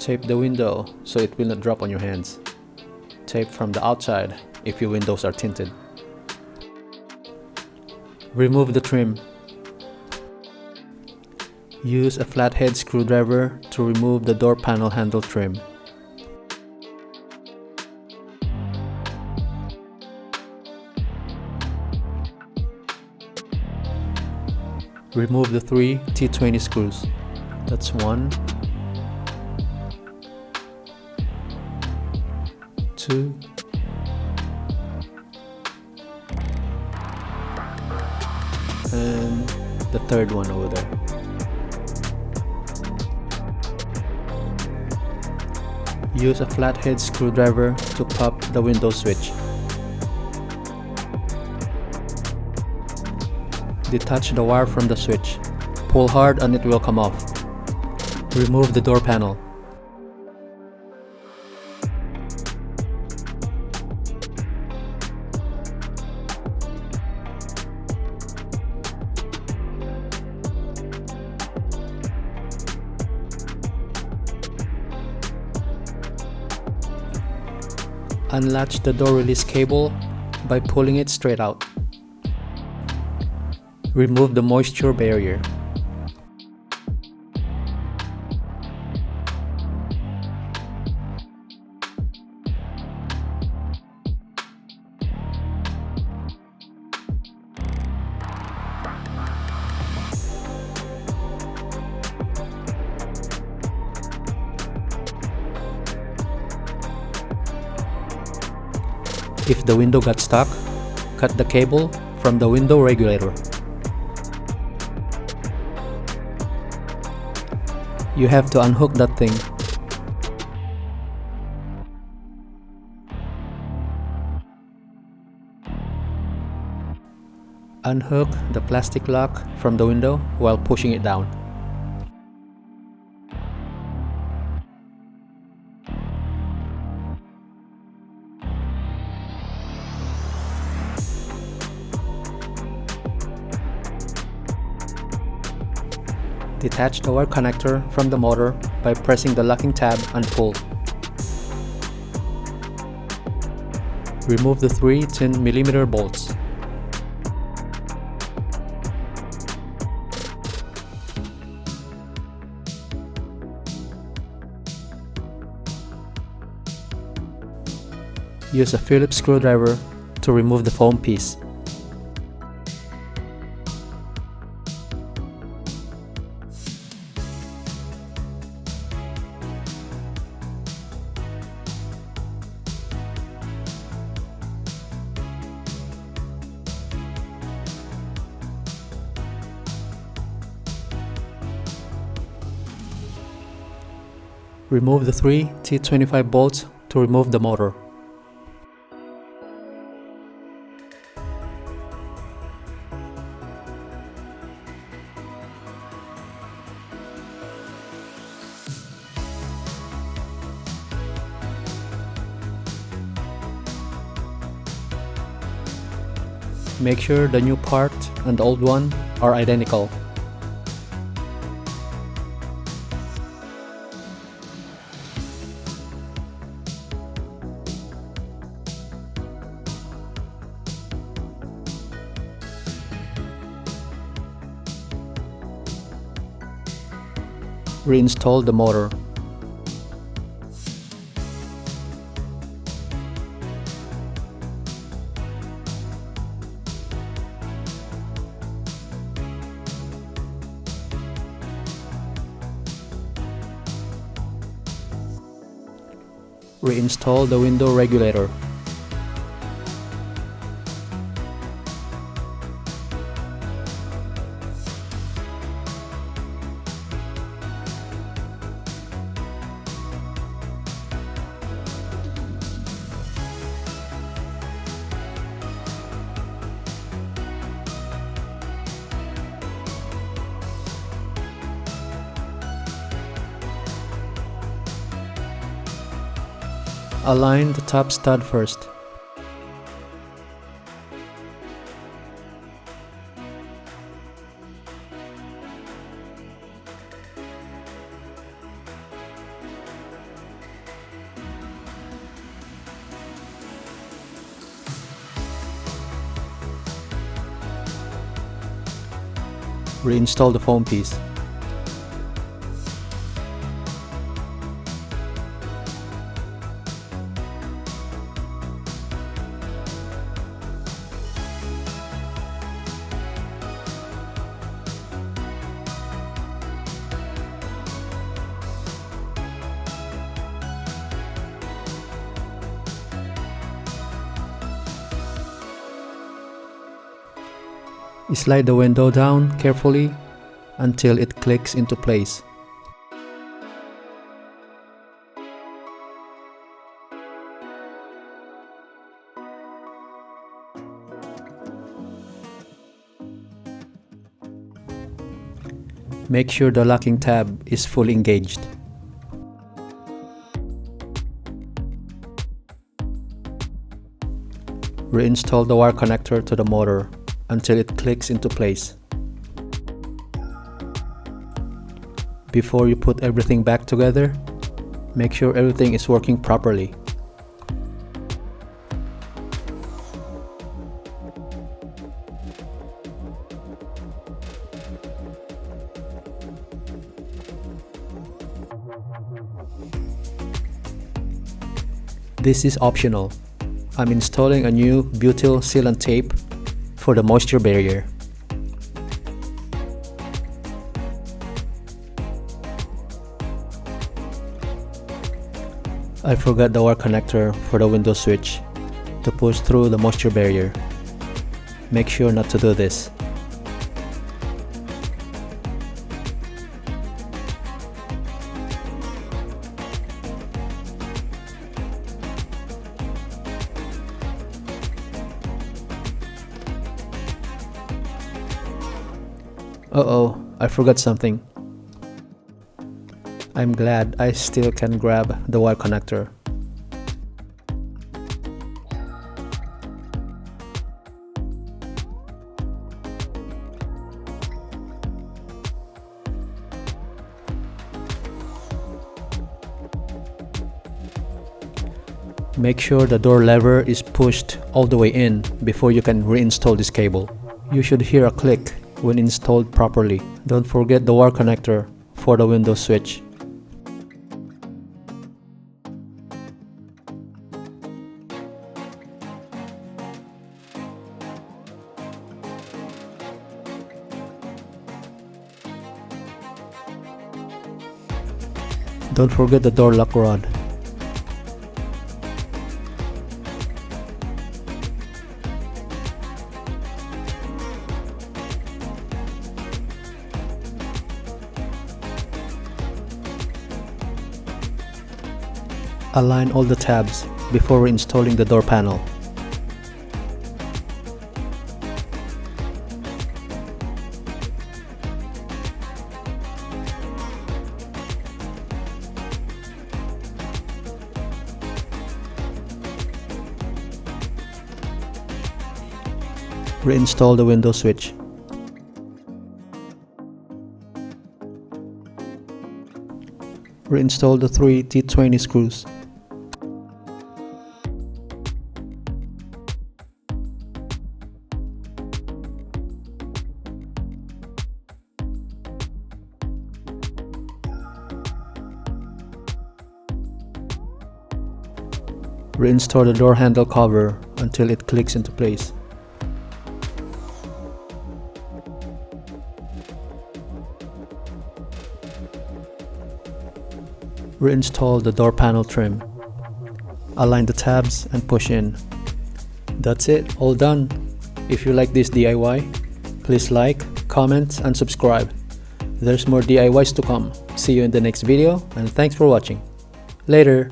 Tape the window so it will not drop on your hands. Tape from the outside if your windows are tinted. Remove the trim. Use a flathead screwdriver to remove the door panel handle trim. Remove the 3 T20 screws. That's 1, 2, and the third one over there. Use a flathead screwdriver to pop the window switch. Detach the wire from the switch. Pull hard and it will come off. Remove the door panel. Unlatch the door release cable by pulling it straight out. Remove the moisture barrier. If the window got stuck, cut the cable from the window regulator. You have to unhook that thing. Unhook the plastic lock from the window while pushing it down. Detach the wire connector from the motor by pressing the locking tab and pull. Remove the 3 10mm bolts. Use a Phillips screwdriver to remove the foam piece. Remove the 3 T25 bolts to remove the motor. Make sure the new part and the old one are identical. Reinstall the motor. Reinstall the window regulator. Align the top stud first. Reinstall the foam piece. Slide the window down carefully until it clicks into place. Make sure the locking tab is fully engaged. Reinstall the wire connector to the motor until it clicks into place. Before you put everything back together, make sure everything is working properly. This is optional. I'm installing a new butyl sealant tape for the moisture barrier. I forgot the wire connector for the window switch to push through the moisture barrier. Make sure not to do this. Uh-oh, I forgot something. I'm glad I still can grab the wire connector. Make sure the door lever is pushed all the way in before you can reinstall this cable. You should hear a click when installed properly. Don't forget the wire connector for the window switch. Don't forget the door lock rod. Align all the tabs before reinstalling the door panel. Reinstall the window switch. Reinstall the 3 T20 screws. Reinstall the door handle cover until it clicks into place. Reinstall the door panel trim. Align the tabs and push in. That's it, all done. If you like this DIY, please like, comment, and subscribe. There's more DIYs to come. See you in the next video, and thanks for watching. Later!